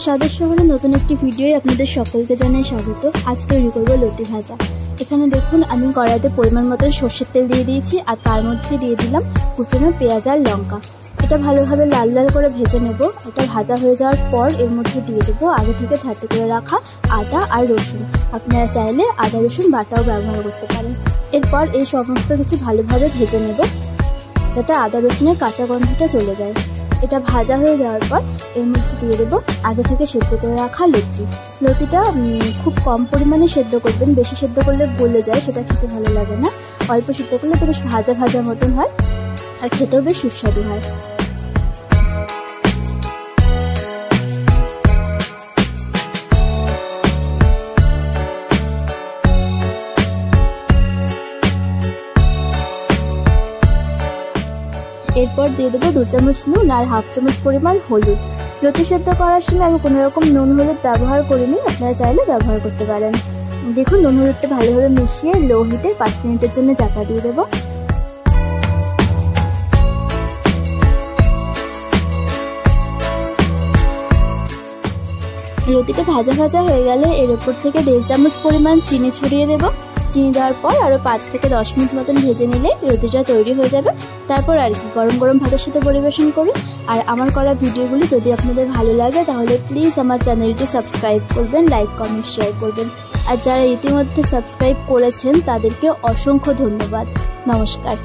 স্বাদের শহরে নতুন একটি ভিডিওয় আপনাদের সকলকে জানাই স্বাগত। আজ তৈরি করব লতি ভাজা। এখানে দেখুন আমি কড়াইতে পরিমাণ মতো সর্ষের তেল দিয়ে দিয়েছি আর তার মধ্যে দিয়ে দিলাম কুচানো পেঁয়াজ আর লঙ্কা। এটা ভালোভাবে লাল লাল করে ভেজে নেব। এটা ভাজা হয়ে যাওয়ার পর এর মধ্যে দিয়ে দেবো আগে থেকে থেঁতো করে রাখা আদা আর রসুন। আপনারা চাইলে আদা রসুন বাটাও ব্যবহার করতে পারেন। এরপর এই সমস্ত কিছু ভালোভাবে ভেজে নেব যাতে আদা রসুনের কাঁচা গন্ধটা চলে যায়। এটা ভাজা হয়ে যাওয়ার পর এর মধ্যে দিয়ে দেবো আগে থেকে সেদ্ধ করে রাখা লতিটা খুব কম পরিমাণে সেদ্ধ করবেন, বেশি সেদ্ধ করলে গলে যায়, সেটা খেতে ভালো লাগে না। অল্প সেদ্ধ করলে তো বেশ ভাজা ভাজা মতন হয় আর খেতেও বেশ সুস্বাদু হয়। এরপর দিয়ে দেবো 2 চামচ নুন আর হাফ চামচ পরিমাণ হলুদ। লতি সেদ্ধ করার সময় আমি কোনো রকম নুন হলুদ ব্যবহার করিনি, আপনারা চাইলে ব্যবহার করতে পারেন। দেখুন নুন হলুদটা ভালোভাবে মিশিয়ে লো হিটে 5 মিনিটের জন্য চাপা দিয়ে দেবো। লতিটা ভাজা ভাজা হয়ে গেলে এর ওপর থেকে 1.5 চামচ পরিমাণ চিনি ছড়িয়ে দেবো। চিনি দেওয়ার পর আরও 5 থেকে 10 মিনিট মতন ভেজে নিলে লতিটা তৈরি হয়ে যাবে। তারপর আর কি গরম গরম ভাতের সাথে পরিবেশন করুন। আর আমার করা ভিডিওগুলি যদি আপনাদের ভালো লাগে তাহলে প্লিজ আমার চ্যানেলটি সাবস্ক্রাইব করবেন, লাইক কমেন্ট শেয়ার করবেন। আর যারা ইতিমধ্যে সাবস্ক্রাইব করেছেন তাদেরকে অসংখ্য ধন্যবাদ। নমস্কার।